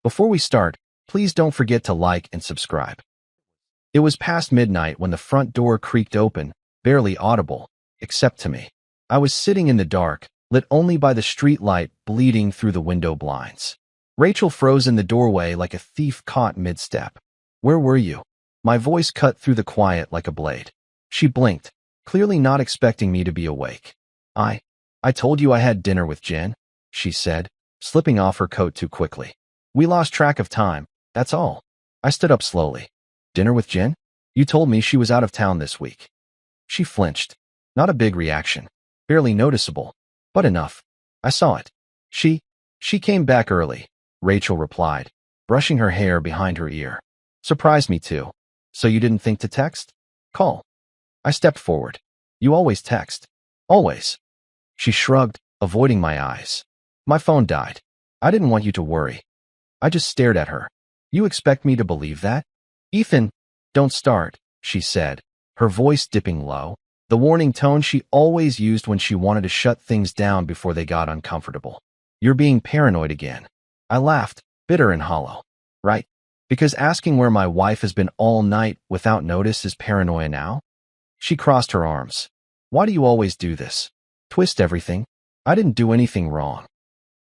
Before we start, please don't forget to like and subscribe. It was past midnight when the front door creaked open, barely audible, except to me. I was sitting in the dark, lit only by the street light bleeding through the window blinds. Rachel froze in the doorway like a thief caught mid-step. "Where were you?" My voice cut through the quiet like a blade. She blinked, clearly not expecting me to be awake. I told you I had dinner with Jen," she said, slipping off her coat too quickly. "We lost track of time, that's all." I stood up slowly. "Dinner with Jen? You told me she was out of town this week." She flinched. Not a big reaction. Barely noticeable. But enough. I saw it. She came back early," Rachel replied, brushing her hair behind her ear. "Surprised me too. So you didn't think to text? Call." I stepped forward. "You always text." "Always." She shrugged, avoiding my eyes. "My phone died. I didn't want you to worry." I just stared at her. "You expect me to believe that?" "Ethan, don't start," she said, her voice dipping low, the warning tone she always used when she wanted to shut things down before they got uncomfortable. "You're being paranoid again." I laughed, bitter and hollow. "Right? Because asking where my wife has been all night without notice is paranoia now?" She crossed her arms. "Why do you always do this? Twist everything? I didn't do anything wrong."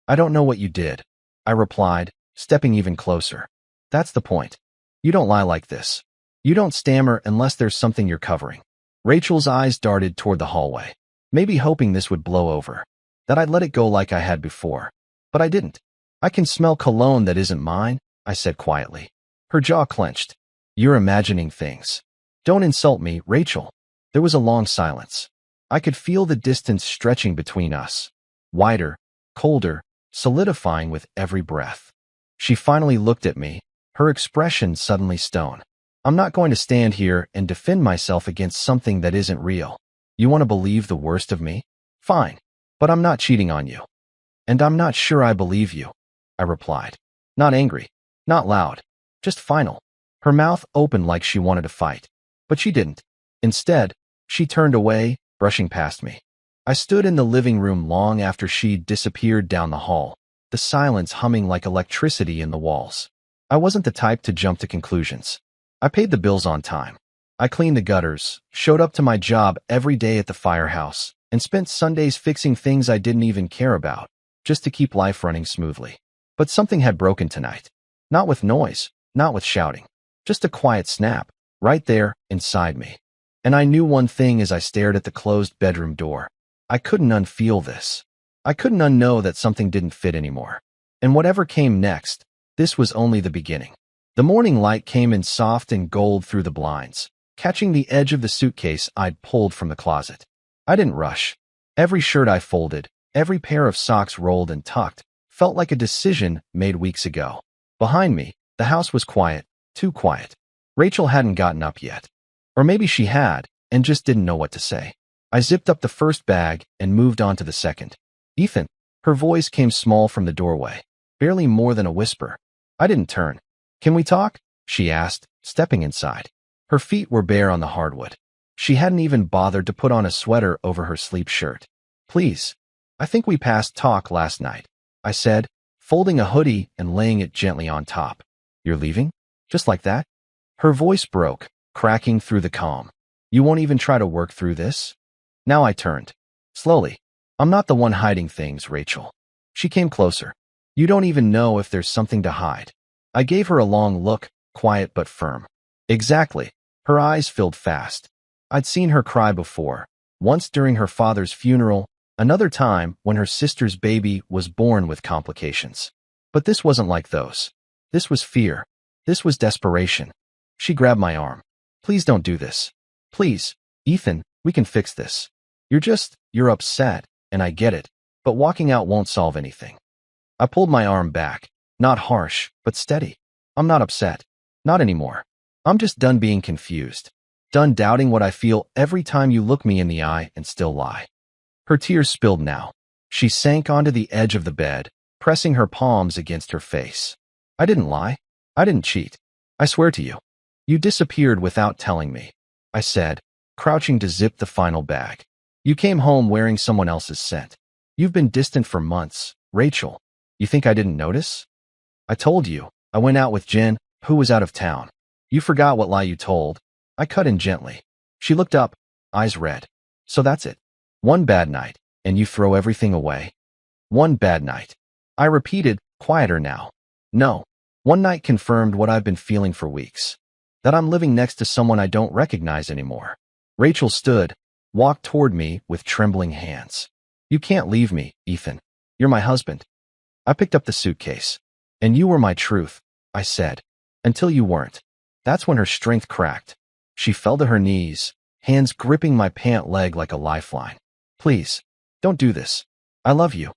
"I don't know what you did," I replied, stepping even closer. "That's the point. You don't lie like this. You don't stammer unless there's something you're covering." Rachel's eyes darted toward the hallway, maybe hoping this would blow over, that I'd let it go like I had before. But I didn't. "I can smell cologne that isn't mine," I said quietly. Her jaw clenched. "You're imagining things." "Don't insult me, Rachel." There was a long silence. I could feel the distance stretching between us. Wider, colder, solidifying with every breath. She finally looked at me, her expression suddenly stone. "I'm not going to stand here and defend myself against something that isn't real. You want to believe the worst of me? Fine. But I'm not cheating on you." "And I'm not sure I believe you," I replied. Not angry, not loud, just final. Her mouth opened like she wanted to fight. But she didn't. Instead, she turned away, brushing past me. I stood in the living room long after she'd disappeared down the hall, the silence humming like electricity in the walls. I wasn't the type to jump to conclusions. I paid the bills on time. I cleaned the gutters, showed up to my job every day at the firehouse, and spent Sundays fixing things I didn't even care about, just to keep life running smoothly. But something had broken tonight. Not with noise, not with shouting. Just a quiet snap, right there, inside me. And I knew one thing as I stared at the closed bedroom door. I couldn't unfeel this. I couldn't unknow that something didn't fit anymore. And whatever came next, this was only the beginning. The morning light came in soft and gold through the blinds, catching the edge of the suitcase I'd pulled from the closet. I didn't rush. Every shirt I folded, every pair of socks rolled and tucked, felt like a decision made weeks ago. Behind me, the house was quiet, too quiet. Rachel hadn't gotten up yet. Or maybe she had, and just didn't know what to say. I zipped up the first bag and moved on to the second. "Ethan." Her voice came small from the doorway, barely more than a whisper. I didn't turn. "Can we talk?" she asked, stepping inside. Her feet were bare on the hardwood. She hadn't even bothered to put on a sweater over her sleep shirt. "Please. I think we passed talk last night," I said, folding a hoodie and laying it gently on top. "You're leaving? Just like that?" Her voice broke, cracking through the calm. "You won't even try to work through this?" Now I turned. Slowly. "I'm not the one hiding things, Rachel." She came closer. "You don't even know if there's something to hide." I gave her a long look, quiet but firm. Exactly. Her eyes filled fast. I'd seen her cry before, once during her father's funeral, another time when her sister's baby was born with complications. But this wasn't like those. This was fear. This was desperation. She grabbed my arm. "Please don't do this. Please, Ethan, we can fix this. You're upset, and I get it, but walking out won't solve anything." I pulled my arm back, not harsh, but steady. "I'm not upset. Not anymore. I'm just done being confused. Done doubting what I feel every time you look me in the eye and still lie." Her tears spilled now. She sank onto the edge of the bed, pressing her palms against her face. "I didn't lie. I didn't cheat. I swear to you. You disappeared without telling me," I said, crouching to zip the final bag. "You came home wearing someone else's scent. You've been distant for months, Rachel. You think I didn't notice?" I told you. I went out with Jen, who was out of town. You forgot what lie you told. I cut in gently. She looked up, eyes red. So that's it. One bad night, and you throw everything away? One bad night. I repeated, quieter now. No. One night confirmed what I've been feeling for weeks. That I'm living next to someone I don't recognize anymore. Rachel stood, walked toward me with trembling hands. You can't leave me, Ethan. You're my husband. I picked up the suitcase. And you were my truth, I said. Until you weren't. That's when her strength cracked. She fell to her knees, hands gripping my pant leg like a lifeline. Please, don't do this. I love you.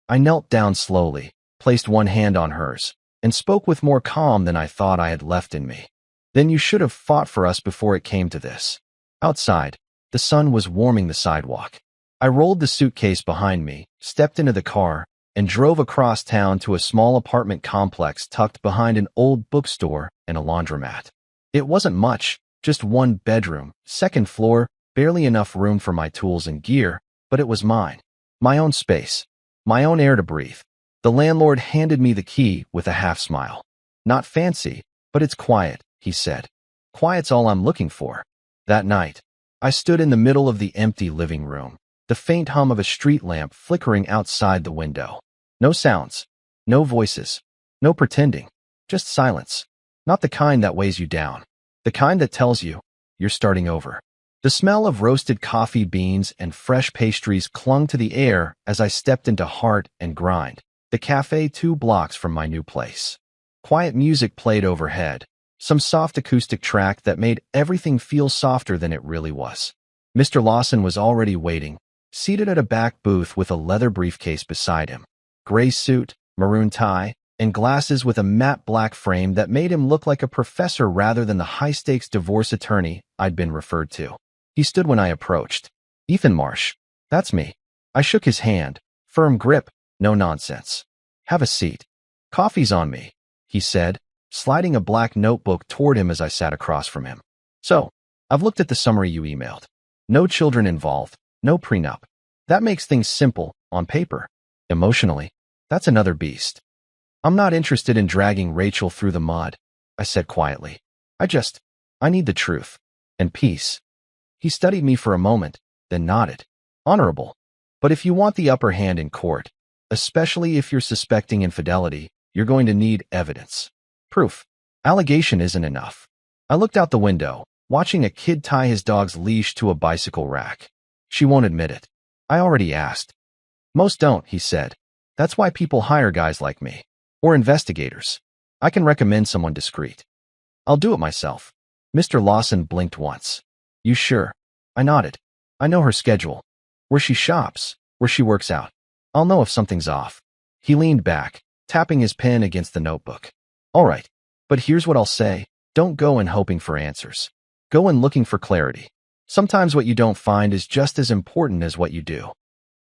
I knelt down slowly, placed one hand on hers, and spoke with more calm than I thought I had left in me. Then you should have fought for us before it came to this. Outside, the sun was warming the sidewalk. I rolled the suitcase behind me, stepped into the car, and drove across town to a small apartment complex tucked behind an old bookstore and a laundromat. It wasn't much, just one bedroom, second floor, barely enough room for my tools and gear, but it was mine. My own space. My own air to breathe. The landlord handed me the key with a half smile. Not fancy, but it's quiet, he said. Quiet's all I'm looking for. That night, I stood in the middle of the empty living room, the faint hum of a street lamp flickering outside the window. No sounds, no voices, no pretending, just silence. Not the kind that weighs you down, the kind that tells you you're starting over. The smell of roasted coffee beans and fresh pastries clung to the air as I stepped into Heart and Grind, the cafe 2 blocks from my new place. Quiet music played overhead, some soft acoustic track that made everything feel softer than it really was. Mr. Lawson was already waiting, seated at a back booth with a leather briefcase beside him. Gray suit, maroon tie, and glasses with a matte black frame that made him look like a professor rather than the high-stakes divorce attorney I'd been referred to. He stood when I approached. Ethan Marsh. That's me. I shook his hand. Firm grip, no nonsense. Have a seat. Coffee's on me, he said, sliding a black notebook toward him as I sat across from him. So, I've looked at the summary you emailed. No children involved, no prenup. That makes things simple, on paper. Emotionally, that's another beast. I'm not interested in dragging Rachel through the mud, I said quietly. I need the truth. And peace. He studied me for a moment, then nodded. Honorable. But if you want the upper hand in court, especially if you're suspecting infidelity, you're going to need evidence. Proof. Allegation isn't enough. I looked out the window, watching a kid tie his dog's leash to a bicycle rack. She won't admit it. I already asked. Most don't, he said. That's why people hire guys like me. Or investigators. I can recommend someone discreet. I'll do it myself. Mr. Lawson blinked once. You sure? I nodded. I know her schedule. Where she shops, where she works out. I'll know if something's off. He leaned back, tapping his pen against the notebook. All right, but here's what I'll say. Don't go in hoping for answers. Go in looking for clarity. Sometimes what you don't find is just as important as what you do.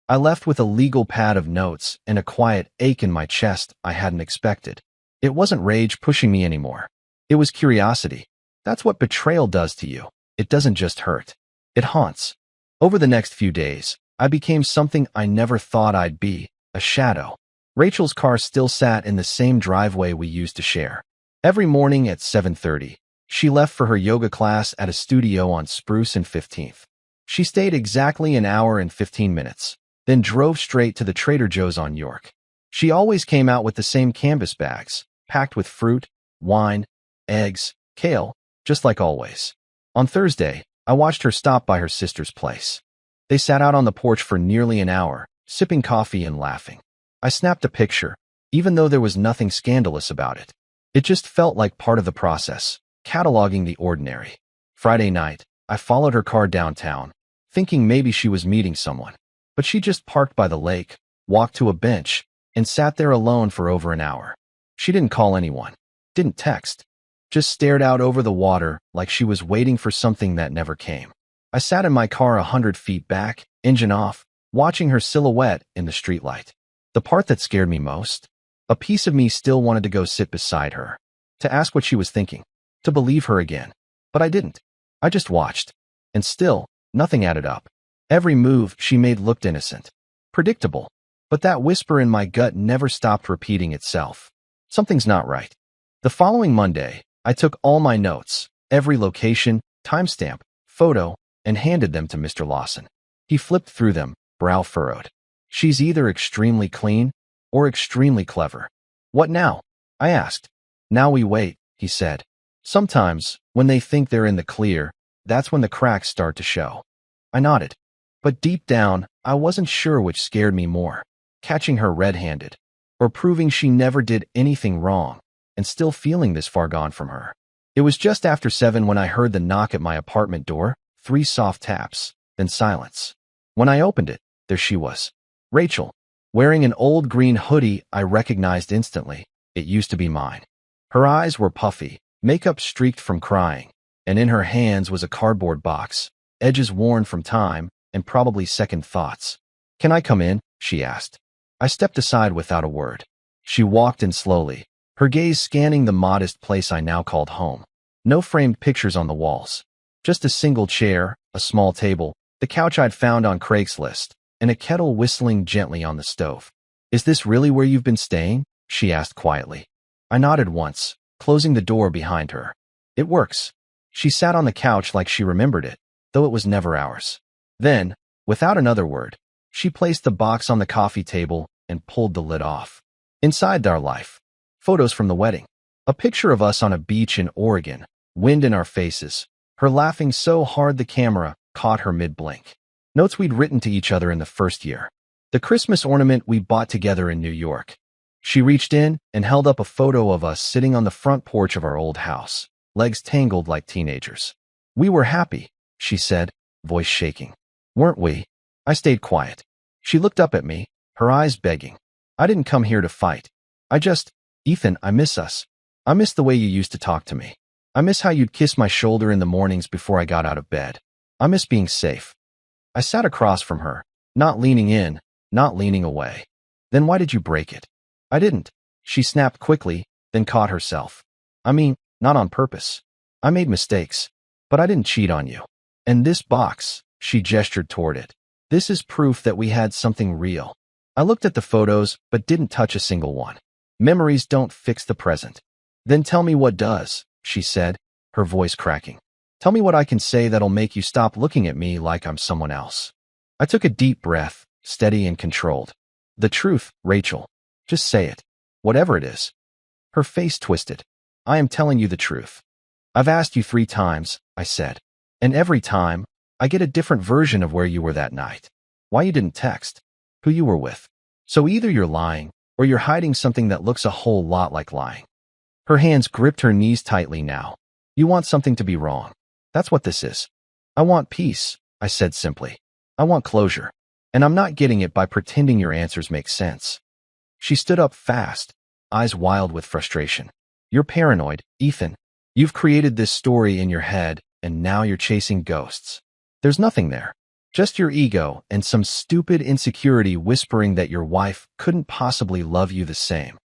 I left with a legal pad of notes and a quiet ache in my chest I hadn't expected. It wasn't rage pushing me anymore. It was curiosity. That's what betrayal does to you. It doesn't just hurt. It haunts. Over the next few days, I became something I never thought I'd be, a shadow. Rachel's car still sat in the same driveway we used to share. Every morning at 7:30, she left for her yoga class at a studio on Spruce and 15th. She stayed exactly an hour and 15 minutes, then drove straight to the Trader Joe's on York. She always came out with the same canvas bags, packed with fruit, wine, eggs, kale, just like always. On Thursday, I watched her stop by her sister's place. They sat out on the porch for nearly an hour, sipping coffee and laughing. I snapped a picture, even though there was nothing scandalous about it. It just felt like part of the process, cataloging the ordinary. Friday night, I followed her car downtown, thinking maybe she was meeting someone. But she just parked by the lake, walked to a bench, and sat there alone for over an hour. She didn't call anyone, didn't text, just stared out over the water like she was waiting for something that never came. I sat in my car 100 feet back, engine off, watching her silhouette in the streetlight. The part that scared me most? A piece of me still wanted to go sit beside her, to ask what she was thinking, to believe her again. But I didn't. I just watched. And still, nothing added up. Every move she made looked innocent. Predictable. But that whisper in my gut never stopped repeating itself. Something's not right. The following Monday, I took all my notes, every location, timestamp, photo, and handed them to Mr. Lawson. He flipped through them, brow furrowed. She's either extremely clean or extremely clever. What now? I asked. Now we wait, he said. Sometimes, when they think they're in the clear, that's when the cracks start to show. I nodded. But deep down, I wasn't sure which scared me more, catching her red-handed, or proving she never did anything wrong, and still feeling this far gone from her. It was just after 7 when I heard the knock at my apartment door, 3 soft taps, then silence. When I opened it, there she was. Rachel, wearing an old green hoodie I recognized instantly. It used to be mine. Her eyes were puffy, makeup streaked from crying, and in her hands was a cardboard box, edges worn from time and probably second thoughts. Can I come in? She asked. I stepped aside without a word. She walked in slowly, her gaze scanning the modest place I now called home. No framed pictures on the walls. Just a single chair, a small table, the couch I'd found on Craigslist, and a kettle whistling gently on the stove. Is this really where you've been staying? She asked quietly. I nodded once, closing the door behind her. It works. She sat on the couch like she remembered it, though it was never ours. Then, without another word, she placed the box on the coffee table and pulled the lid off. Inside our life, photos from the wedding. A picture of us on a beach in Oregon, wind in our faces, her laughing so hard the camera caught her mid-blink. Notes we'd written to each other in the first year. The Christmas ornament we bought together in New York. She reached in and held up a photo of us sitting on the front porch of our old house, legs tangled like teenagers. We were happy, she said, voice shaking. Weren't we? I stayed quiet. She looked up at me, her eyes begging. I didn't come here to fight. Ethan, I miss us. I miss the way you used to talk to me. I miss how you'd kiss my shoulder in the mornings before I got out of bed. I miss being safe. I sat across from her, not leaning in, not leaning away. Then why did you break it? I didn't. She snapped quickly, then caught herself. I mean, not on purpose. I made mistakes, but I didn't cheat on you. And this box, she gestured toward it. This is proof that we had something real. I looked at the photos, but didn't touch a single one. Memories don't fix the present. Then tell me what does, she said, her voice cracking. Tell me what I can say that'll make you stop looking at me like I'm someone else. I took a deep breath, steady and controlled. The truth, Rachel. Just say it. Whatever it is. Her face twisted. I am telling you the truth. I've asked you 3 times, I said. And every time, I get a different version of where you were that night. Why you didn't text. Who you were with. So either you're lying, or you're hiding something that looks a whole lot like lying. Her hands gripped her knees tightly now. You want something to be wrong. That's what this is. I want peace, I said simply. I want closure. And I'm not getting it by pretending your answers make sense. She stood up fast, eyes wild with frustration. You're paranoid, Ethan. You've created this story in your head, and now you're chasing ghosts. There's nothing there. Just your ego and some stupid insecurity whispering that your wife couldn't possibly love you the same.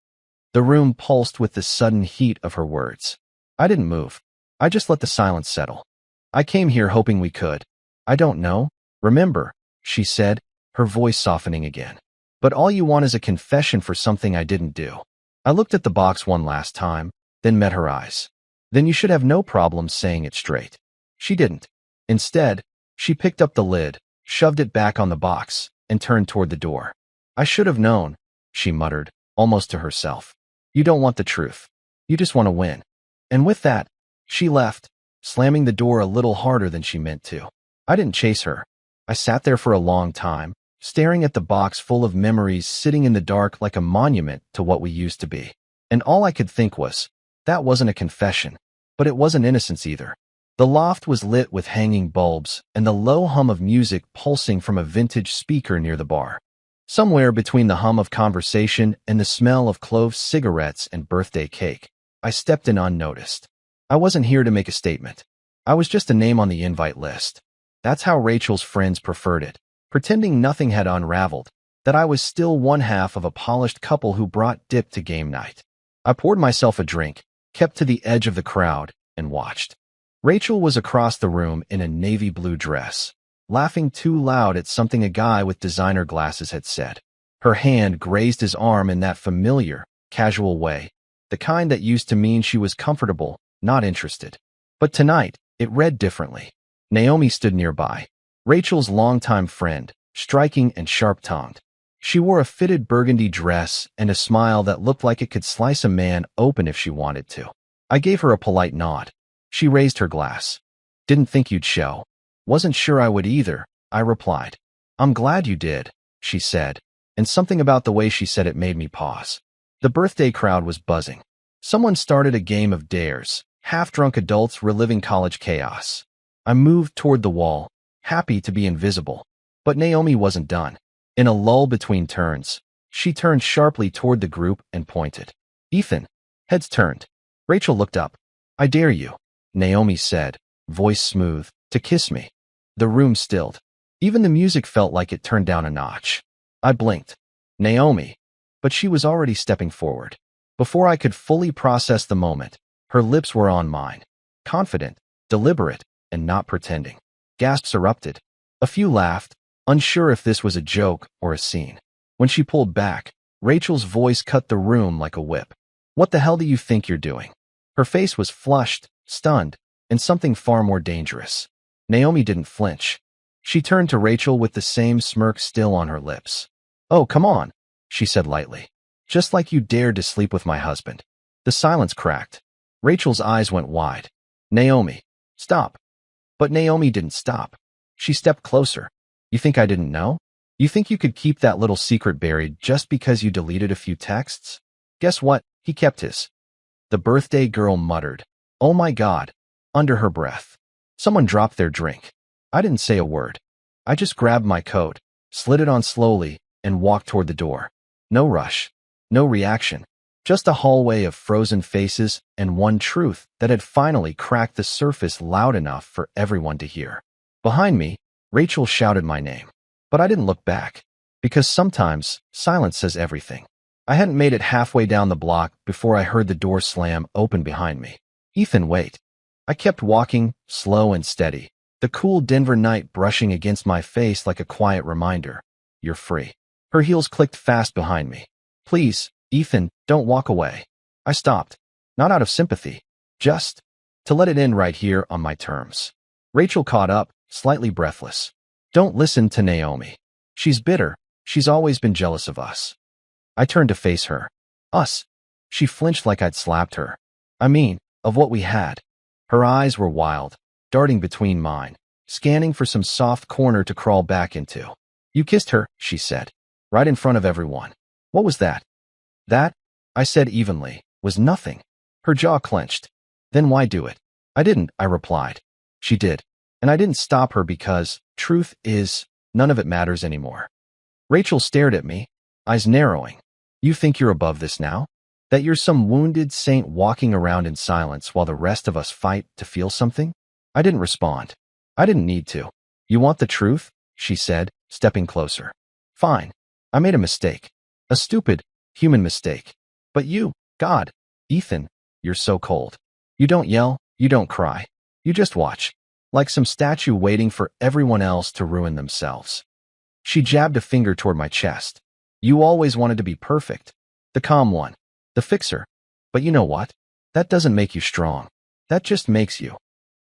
The room pulsed with the sudden heat of her words. I didn't move. I just let the silence settle. I came here hoping we could. I don't know. Remember, she said, her voice softening again. But all you want is a confession for something I didn't do. I looked at the box one last time, then met her eyes. Then you should have no problem saying it straight. She didn't. Instead, she picked up the lid, shoved it back on the box, and turned toward the door. I should have known, she muttered, almost to herself. You don't want the truth. You just want to win. And with that, she left, slamming the door a little harder than she meant to. I didn't chase her. I sat there for a long time, staring at the box full of memories sitting in the dark like a monument to what we used to be. And all I could think was, that wasn't a confession, but it wasn't innocence either. The loft was lit with hanging bulbs and the low hum of music pulsing from a vintage speaker near the bar. Somewhere between the hum of conversation and the smell of clove cigarettes and birthday cake, I stepped in unnoticed. I wasn't here to make a statement. I was just a name on the invite list. That's how Rachel's friends preferred it, pretending nothing had unraveled, that I was still one half of a polished couple who brought dip to game night. I poured myself a drink, kept to the edge of the crowd, and watched. Rachel was across the room in a navy blue dress, laughing too loud at something a guy with designer glasses had said. Her hand grazed his arm in that familiar, casual way, the kind that used to mean she was comfortable, not interested. But tonight, it read differently. Naomi stood nearby, Rachel's longtime friend, striking and sharp-tongued. She wore a fitted burgundy dress and a smile that looked like it could slice a man open if she wanted to. I gave her a polite nod. She raised her glass. Didn't think you'd show. Wasn't sure I would either, I replied. I'm glad you did, she said, and something about the way she said it made me pause. The birthday crowd was buzzing. Someone started a game of dares, half-drunk adults reliving college chaos. I moved toward the wall, happy to be invisible. But Naomi wasn't done. In a lull between turns, she turned sharply toward the group and pointed. Ethan. Heads turned. Rachel looked up. I dare you, Naomi said, voice smooth, to kiss me. The room stilled. Even the music felt like it turned down a notch. I blinked. Naomi. But she was already stepping forward. Before I could fully process the moment, her lips were on mine. Confident, deliberate, and not pretending. Gasps erupted. A few laughed, unsure if this was a joke or a scene. When she pulled back, Rachel's voice cut the room like a whip. What the hell do you think you're doing? Her face was flushed, stunned, and something far more dangerous. Naomi didn't flinch. She turned to Rachel with the same smirk still on her lips. Oh, come on, she said lightly. Just like you dared to sleep with my husband. The silence cracked. Rachel's eyes went wide. Naomi, stop. But Naomi didn't stop. She stepped closer. You think I didn't know? You think you could keep that little secret buried just because you deleted a few texts? Guess what? He kept his. The birthday girl muttered, "Oh my God," under her breath. Someone dropped their drink. I didn't say a word. I just grabbed my coat, slid it on slowly, and walked toward the door. No rush. No reaction. Just a hallway of frozen faces and one truth that had finally cracked the surface loud enough for everyone to hear. Behind me, Rachel shouted my name. But I didn't look back. Because sometimes, silence says everything. I hadn't made it halfway down the block before I heard the door slam open behind me. Ethan, wait. I kept walking, slow and steady, the cool Denver night brushing against my face like a quiet reminder. You're free. Her heels clicked fast behind me. Please, Ethan, don't walk away. I stopped. Not out of sympathy. Just to let it end right here on my terms. Rachel caught up, slightly breathless. Don't listen to Naomi. She's bitter. She's always been jealous of us. I turned to face her. Us. She flinched like I'd slapped her. I mean, of what we had. Her eyes were wild, darting between mine, scanning for some soft corner to crawl back into. You kissed her, she said, right in front of everyone. What was that? That, I said evenly, was nothing. Her jaw clenched. Then why do it? I didn't, I replied. She did. And I didn't stop her because, truth is, none of it matters anymore. Rachel stared at me, eyes narrowing. You think you're above this now? That you're some wounded saint walking around in silence while the rest of us fight to feel something? I didn't respond. I didn't need to. You want the truth? She said, stepping closer. Fine. I made a mistake. A stupid, human mistake. But you, God, Ethan, you're so cold. You don't yell, you don't cry. You just watch. Like some statue waiting for everyone else to ruin themselves. She jabbed a finger toward my chest. You always wanted to be perfect. The calm one. The fixer. But you know what? That doesn't make you strong. That just makes you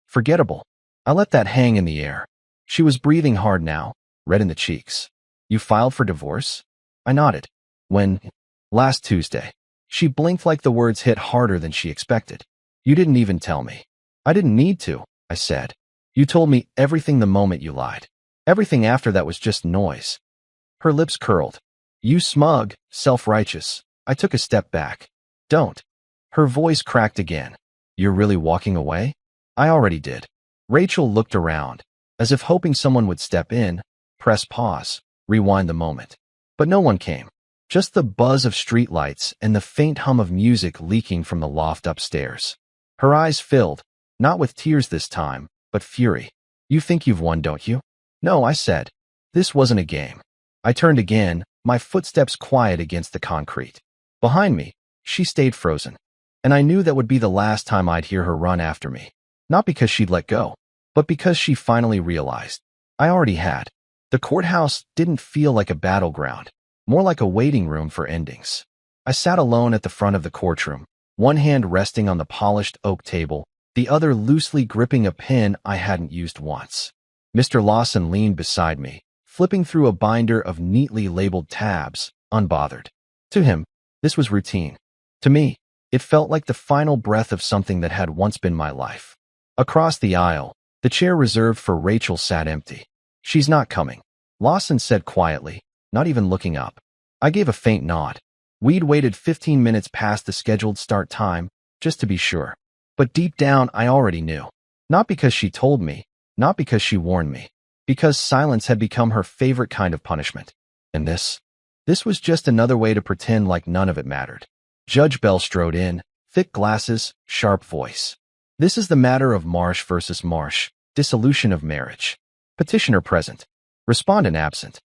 forgettable. I let that hang in the air. She was breathing hard now, red in the cheeks. You filed for divorce? I nodded. When? Last Tuesday. She blinked like the words hit harder than she expected. You didn't even tell me. I didn't need to, I said. You told me everything the moment you lied. Everything after that was just noise. Her lips curled. You smug, self-righteous. I took a step back. Don't. Her voice cracked again. You're really walking away? I already did. Rachel looked around, as if hoping someone would step in, press pause, rewind the moment. But no one came. Just the buzz of streetlights and the faint hum of music leaking from the loft upstairs. Her eyes filled, not with tears this time, but fury. You think you've won, don't you? No, I said. This wasn't a game. I turned again, my footsteps quiet against the concrete. Behind me, she stayed frozen. And I knew that would be the last time I'd hear her run after me. Not because she'd let go, but because she finally realized. I already had. The courthouse didn't feel like a battleground, more like a waiting room for endings. I sat alone at the front of the courtroom, one hand resting on the polished oak table, the other loosely gripping a pen I hadn't used once. Mr. Lawson leaned beside me, flipping through a binder of neatly labeled tabs, unbothered. To him, this was routine. To me, it felt like the final breath of something that had once been my life. Across the aisle, the chair reserved for Rachel sat empty. "She's not coming," Lawson said quietly, not even looking up. I gave a faint nod. We'd waited 15 minutes past the scheduled start time, just to be sure. But deep down, I already knew. Not because she told me, not because she warned me, because silence had become her favorite kind of punishment. And this was just another way to pretend like none of it mattered. Judge Bell strode in, thick glasses, sharp voice. "This is the matter of Marsh versus Marsh, dissolution of marriage. Petitioner present. Respondent absent."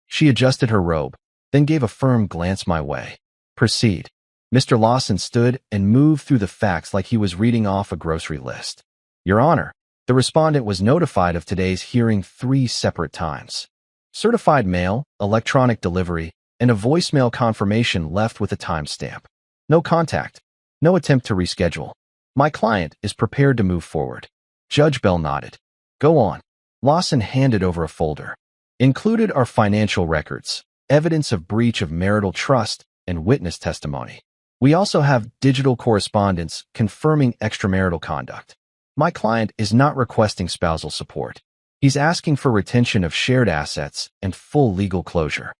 She adjusted her robe, then gave a firm glance my way. "Proceed." Mr. Lawson stood and moved through the facts like he was reading off a grocery list. "Your Honor, the respondent was notified of today's hearing 3 separate times. Certified mail, electronic delivery, and a voicemail confirmation left with a timestamp. No contact. No attempt to reschedule. My client is prepared to move forward." Judge Bell nodded. "Go on." Lawson handed over a folder. Included are financial records, evidence of breach of marital trust, and witness testimony. We also have digital correspondence confirming extramarital conduct. My client is not requesting spousal support. He's asking for retention of shared assets and full legal closure.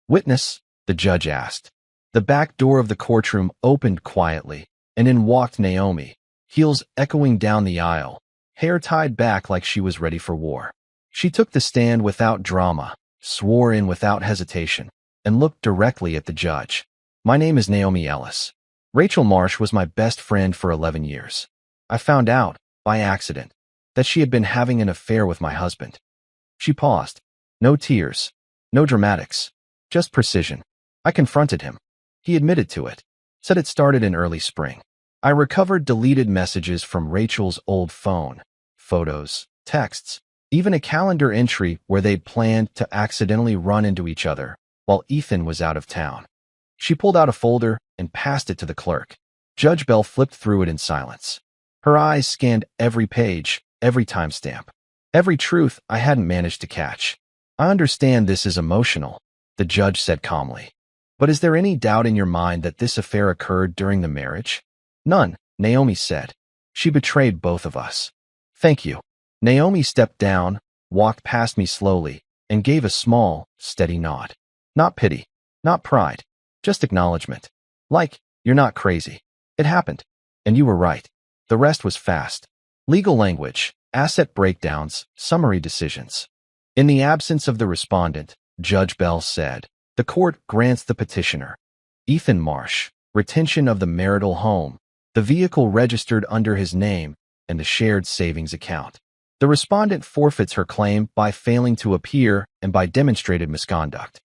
"Witness?" the judge asked. The back door of the courtroom opened quietly, and in walked Naomi, heels echoing down the aisle, hair tied back like she was ready for war. She took the stand without drama, swore in without hesitation, and looked directly at the judge. "My name is Naomi Ellis. Rachel Marsh was my best friend for 11 years. I found out, by accident, that she had been having an affair with my husband." She paused. No tears, no dramatics, just precision. I confronted him. He admitted to it, said it started in early spring. I recovered deleted messages from Rachel's old phone, photos, texts, even a calendar entry where they'd planned to accidentally run into each other while Ethan was out of town. She pulled out a folder and passed it to the clerk. Judge Bell flipped through it in silence. Her eyes scanned every page, every timestamp, every truth I hadn't managed to catch. "I understand this is emotional," the judge said calmly. "But is there any doubt in your mind that this affair occurred during the marriage?" "None," Naomi said. "She betrayed both of us." "Thank you." Naomi stepped down, walked past me slowly, and gave a small, steady nod. Not pity, not pride, just acknowledgement. Like, "You're not crazy. It happened. And you were right." The rest was fast. Legal language, asset breakdowns, summary decisions. In the absence of the respondent, Judge Bell said, the court grants the petitioner, Ethan Marsh, retention of the marital home, the vehicle registered under his name, and the shared savings account. The respondent forfeits her claim by failing to appear and by demonstrated misconduct.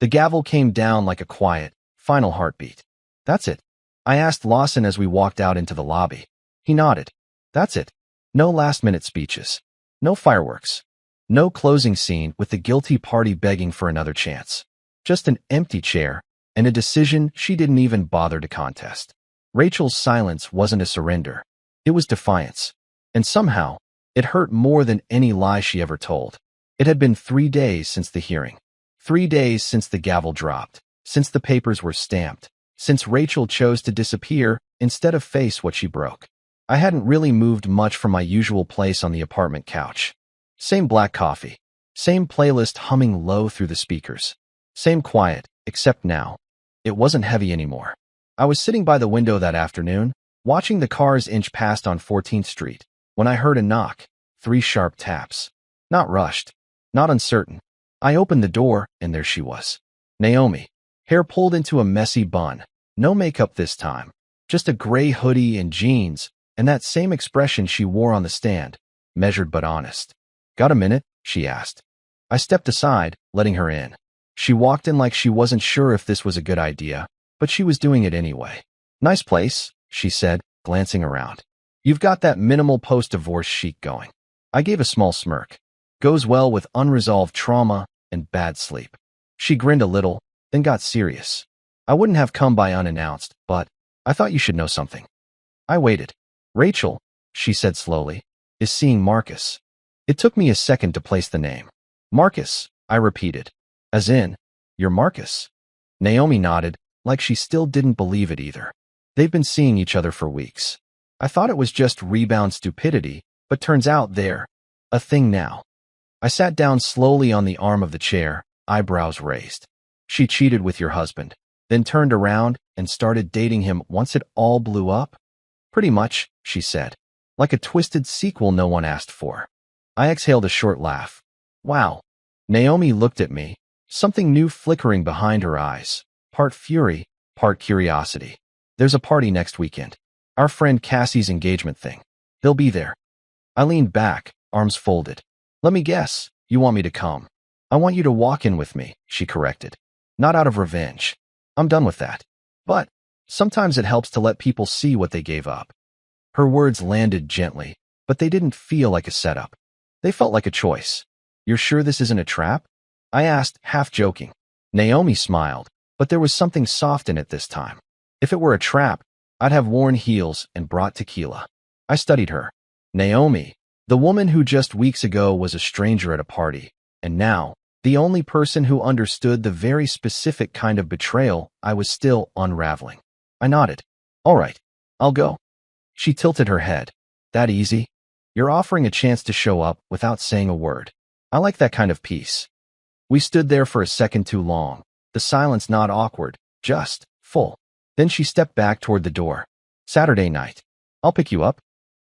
The gavel came down like a quiet, final heartbeat. "That's it." I asked Lawson as we walked out into the lobby. He nodded. "That's it. No last-minute speeches. No fireworks. No closing scene with the guilty party begging for another chance. Just an empty chair and a decision she didn't even bother to contest." Rachel's silence wasn't a surrender. It was defiance. And somehow, it hurt more than any lie she ever told. It had been 3 days since the hearing. 3 days since the gavel dropped, since the papers were stamped, since Rachel chose to disappear instead of face what she broke. I hadn't really moved much from my usual place on the apartment couch. Same black coffee, same playlist humming low through the speakers, same quiet, except now. It wasn't heavy anymore. I was sitting by the window that afternoon, watching the cars inch past on 14th Street, when I heard a knock, 3 sharp taps. Not rushed, not uncertain. I opened the door, and there she was. Naomi, hair pulled into a messy bun, no makeup this time, just a gray hoodie and jeans, and that same expression she wore on the stand, measured but honest. "Got a minute?" she asked. I stepped aside, letting her in. She walked in like she wasn't sure if this was a good idea, but she was doing it anyway. "Nice place," she said, glancing around. "You've got that minimal post-divorce chic going." I gave a small smirk. Goes well with unresolved trauma and bad sleep. She grinned a little, then got serious. "I wouldn't have come by unannounced, but I thought you should know something. I waited. Rachel, she said slowly, is seeing Marcus. It took me a second to place the name. Marcus, I repeated. As in, you're Marcus? Naomi nodded, like she still didn't believe it either. They've been seeing each other for weeks. I thought it was just rebound stupidity, but turns out they're a thing now. I sat down slowly on the arm of the chair, eyebrows raised. She cheated with your husband, then turned around and started dating him once it all blew up? Pretty much, she said. Like a twisted sequel no one asked for. I exhaled a short laugh. Wow. Naomi looked at me, something new flickering behind her eyes, part fury, part curiosity. There's a party next weekend. Our friend Cassie's engagement thing. They'll be there. I leaned back, arms folded. Let me guess, you want me to come. I want you to walk in with me, she corrected. Not out of revenge. I'm done with that. But sometimes it helps to let people see what they gave up. Her words landed gently, but they didn't feel like a setup. They felt like a choice. You're sure this isn't a trap? I asked, half joking. Naomi smiled, but there was something soft in it this time. If it were a trap, I'd have worn heels and brought tequila. I studied her. Naomi, the woman who just weeks ago was a stranger at a party, and now, the only person who understood the very specific kind of betrayal I was still unraveling. I nodded. All right, I'll go. She tilted her head. That easy? You're offering a chance to show up without saying a word. I like that kind of peace. We stood there for a second too long, the silence not awkward, just full. Then she stepped back toward the door. Saturday night. I'll pick you up.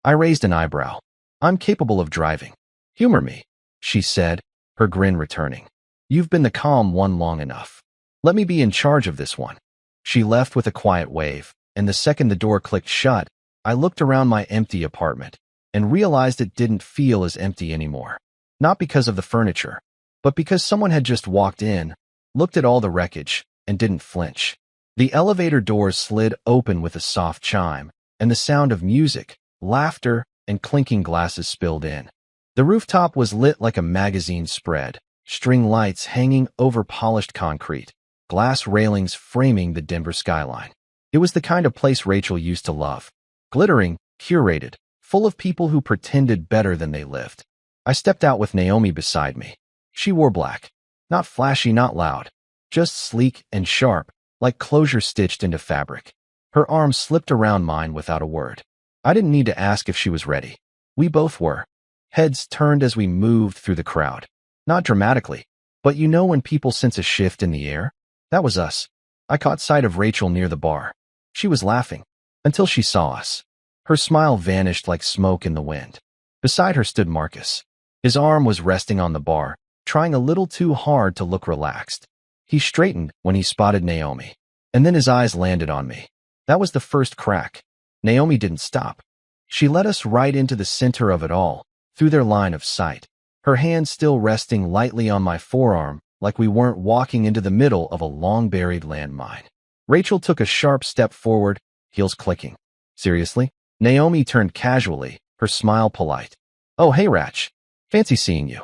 I raised an eyebrow. I'm capable of driving. Humor me, she said, her grin returning. You've been the calm one long enough. Let me be in charge of this one. She left with a quiet wave, and the second the door clicked shut, I looked around my empty apartment and realized it didn't feel as empty anymore. Not because of the furniture, but because someone had just walked in, looked at all the wreckage, and didn't flinch. The elevator doors slid open with a soft chime, and the sound of music, laughter, and clinking glasses spilled in. The rooftop was lit like a magazine spread, string lights hanging over polished concrete, glass railings framing the Denver skyline. It was the kind of place Rachel used to love. Glittering, curated, full of people who pretended better than they lived. I stepped out with Naomi beside me. She wore black. Not flashy, not loud. Just sleek and sharp, like closure stitched into fabric. Her arm slipped around mine without a word. I didn't need to ask if she was ready. We both were. Heads turned as we moved through the crowd. Not dramatically, but you know when people sense a shift in the air? That was us. I caught sight of Rachel near the bar. She was laughing, until she saw us. Her smile vanished like smoke in the wind. Beside her stood Marcus. His arm was resting on the bar, trying a little too hard to look relaxed. He straightened when he spotted Naomi, and then his eyes landed on me. That was the first crack. Naomi didn't stop. She led us right into the center of it all, through their line of sight, her hand still resting lightly on my forearm, like we weren't walking into the middle of a long-buried landmine. Rachel took a sharp step forward, heels clicking. Seriously? Naomi turned casually, her smile polite. Oh, hey, Ratch. Fancy seeing you.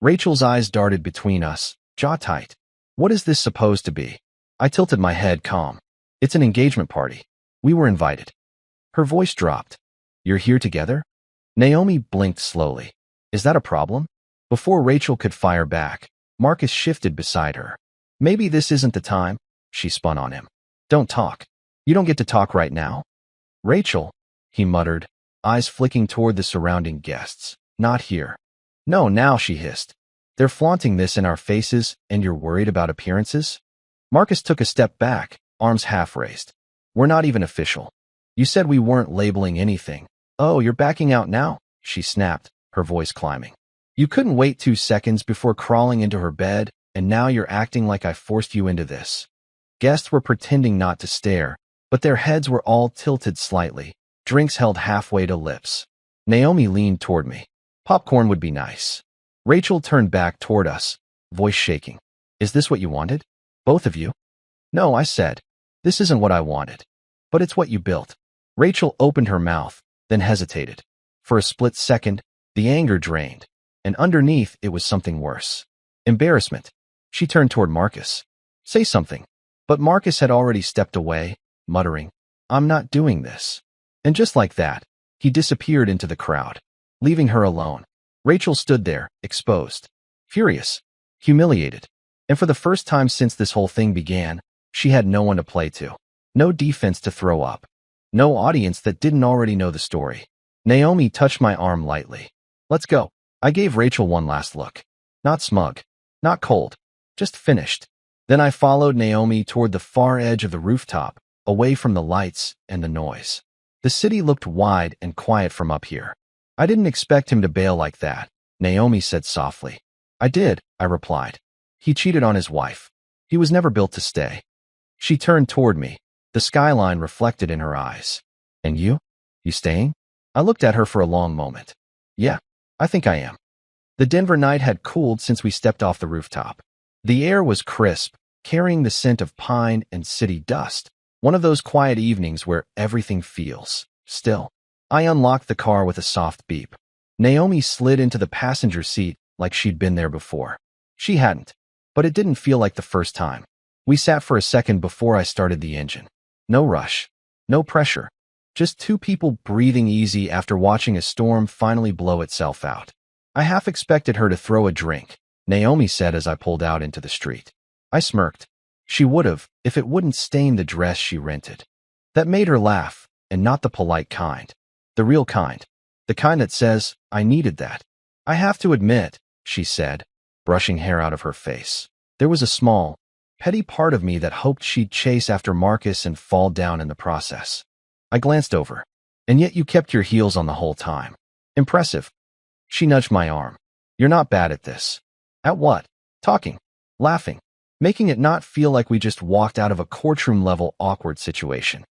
Rachel's eyes darted between us, jaw tight. What is this supposed to be? I tilted my head calm. It's an engagement party. We were invited. Her voice dropped. You're here together? Naomi blinked slowly. Is that a problem? Before Rachel could fire back, Marcus shifted beside her. Maybe this isn't the time, she spun on him. Don't talk. You don't get to talk right now. Rachel, he muttered, eyes flicking toward the surrounding guests. Not here. No, now, she hissed. They're flaunting this in our faces, and you're worried about appearances? Marcus took a step back, arms half raised. We're not even official. You said we weren't labeling anything. Oh, you're backing out now? She snapped, her voice climbing. You couldn't wait 2 seconds before crawling into her bed, and now you're acting like I forced you into this. Guests were pretending not to stare, but their heads were all tilted slightly, drinks held halfway to lips. Naomi leaned toward me. Popcorn would be nice. Rachel turned back toward us, voice shaking. Is this what you wanted? Both of you? No, I said. This isn't what I wanted. But it's what you built. Rachel opened her mouth, then hesitated. For a split second, the anger drained, and underneath it was something worse. Embarrassment. She turned toward Marcus. Say something. But Marcus had already stepped away, muttering, I'm not doing this. And just like that, he disappeared into the crowd, leaving her alone. Rachel stood there, exposed, furious, humiliated. And for the first time since this whole thing began, she had no one to play to. No defense to throw up. No audience that didn't already know the story. Naomi touched my arm lightly. Let's go. I gave Rachel one last look. Not smug. Not cold. Just finished. Then I followed Naomi toward the far edge of the rooftop, away from the lights and the noise. The city looked wide and quiet from up here. I didn't expect him to bail like that, Naomi said softly. I did, I replied. He cheated on his wife. He was never built to stay. She turned toward me, the skyline reflected in her eyes. And you? You staying? I looked at her for a long moment. Yeah, I think I am. The Denver night had cooled since we stepped off the rooftop. The air was crisp, carrying the scent of pine and city dust. One of those quiet evenings where everything feels still. I unlocked the car with a soft beep. Naomi slid into the passenger seat like she'd been there before. She hadn't, but it didn't feel like the first time. We sat for a second before I started the engine. No rush, no pressure, just two people breathing easy after watching a storm finally blow itself out. I half expected her to throw a drink, Naomi said as I pulled out into the street. I smirked. She would have, if it wouldn't stain the dress she rented. That made her laugh, and not the polite kind. The real kind. The kind that says, I needed that. I have to admit, she said, brushing hair out of her face. There was a small, petty part of me that hoped she'd chase after Marcus and fall down in the process. I glanced over. And yet you kept your heels on the whole time. Impressive. She nudged my arm. You're not bad at this. At what? Talking. Laughing. Making it not feel like we just walked out of a courtroom-level awkward situation.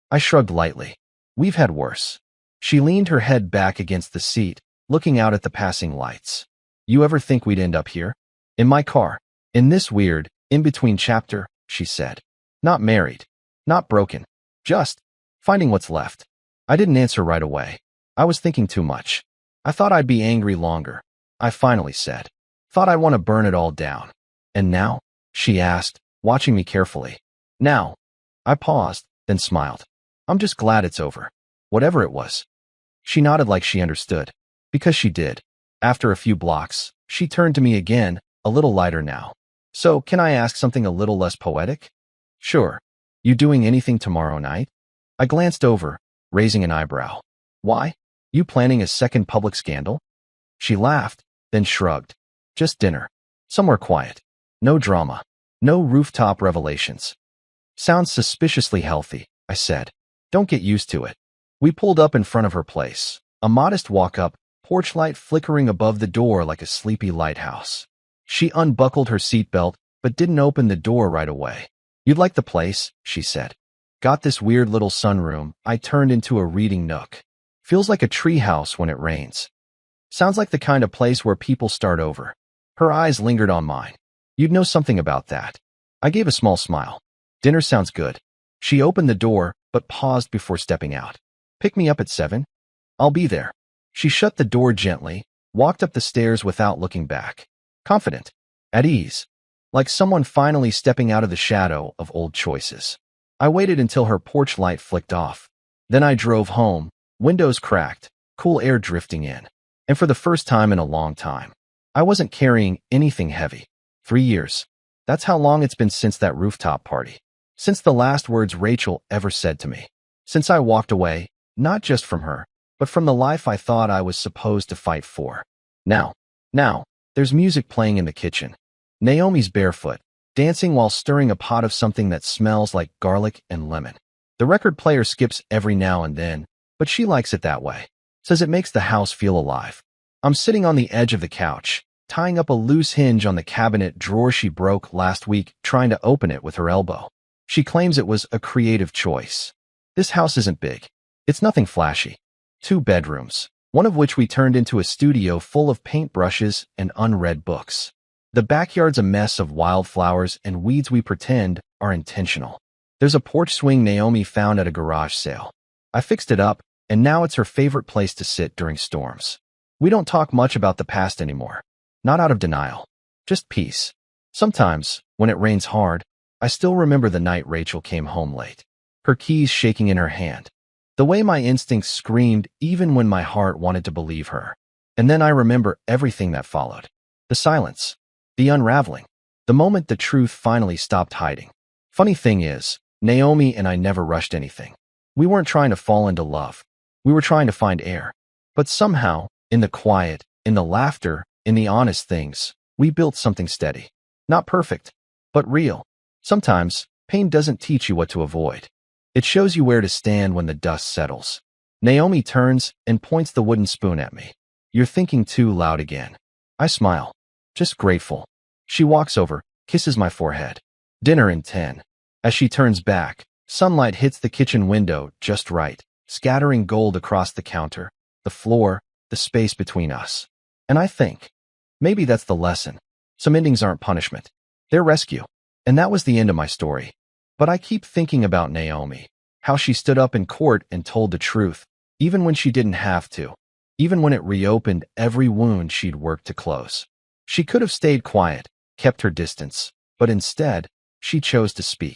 I shrugged lightly. We've had worse. She leaned her head back against the seat, looking out at the passing lights. You ever think we'd end up here? In my car. In this weird, in-between chapter, she said. Not married. Not broken. Just finding what's left. I didn't answer right away. I was thinking too much. I thought I'd be angry longer. I finally said. Thought I'd want to burn it all down. And now? She asked, watching me carefully. Now. I paused, then smiled. I'm just glad it's over. Whatever it was. She nodded like she understood. Because she did. After a few blocks, she turned to me again, a little lighter now. So, can I ask something a little less poetic? Sure. You doing anything tomorrow night? I glanced over, raising an eyebrow. Why? You planning a second public scandal? She laughed, then shrugged. Just dinner. Somewhere quiet. No drama. No rooftop revelations. Sounds suspiciously healthy, I said. Don't get used to it. We pulled up in front of her place. A modest walk-up, porch light flickering above the door like a sleepy lighthouse. She unbuckled her seatbelt, but didn't open the door right away. You'd like the place, she said. Got this weird little sunroom I turned into a reading nook. Feels like a treehouse when it rains. Sounds like the kind of place where people start over. Her eyes lingered on mine. You'd know something about that. I gave a small smile. Dinner sounds good. She opened the door, but paused before stepping out. Pick me up at 7? I'll be there. She shut the door gently, walked up the stairs without looking back. Confident. At ease. Like someone finally stepping out of the shadow of old choices. I waited until her porch light flicked off. Then I drove home, windows cracked, cool air drifting in. And for the first time in a long time, I wasn't carrying anything heavy. 3 years. That's how long it's been since that rooftop party. Since the last words Rachel ever said to me. Since I walked away, not just from her, but from the life I thought I was supposed to fight for. Now, there's music playing in the kitchen. Naomi's barefoot, dancing while stirring a pot of something that smells like garlic and lemon. The record player skips every now and then, but she likes it that way. Says it makes the house feel alive. I'm sitting on the edge of the couch, tying up a loose hinge on the cabinet drawer she broke last week, trying to open it with her elbow. She claims it was a creative choice. This house isn't big. It's nothing flashy. 2 bedrooms, one of which we turned into a studio full of paintbrushes and unread books. The backyard's a mess of wildflowers and weeds we pretend are intentional. There's a porch swing Naomi found at a garage sale. I fixed it up, and now it's her favorite place to sit during storms. We don't talk much about the past anymore. Not out of denial. Just peace. Sometimes, when it rains hard, I still remember the night Rachel came home late. her keys shaking in her hand. The way my instincts screamed even when my heart wanted to believe her. And then I remember everything that followed. The silence. The unraveling. The moment the truth finally stopped hiding. Funny thing is, Naomi and I never rushed anything. We weren't trying to fall into love. We were trying to find air. But somehow, in the quiet, in the laughter, in the honest things, we built something steady. Not perfect, but real. Sometimes, pain doesn't teach you what to avoid. It shows you where to stand when the dust settles. Naomi turns and points the wooden spoon at me. You're thinking too loud again. I smile. Just grateful. She walks over, kisses my forehead. Dinner in 10. As she turns back, sunlight hits the kitchen window just right, scattering gold across the counter, the floor, the space between us. And I think, maybe that's the lesson. Some endings aren't punishment. They're rescue. And that was the end of my story. But I keep thinking about Naomi, how she stood up in court and told the truth, even when she didn't have to, even when it reopened every wound she'd worked to close. She could have stayed quiet, kept her distance, but instead, she chose to speak.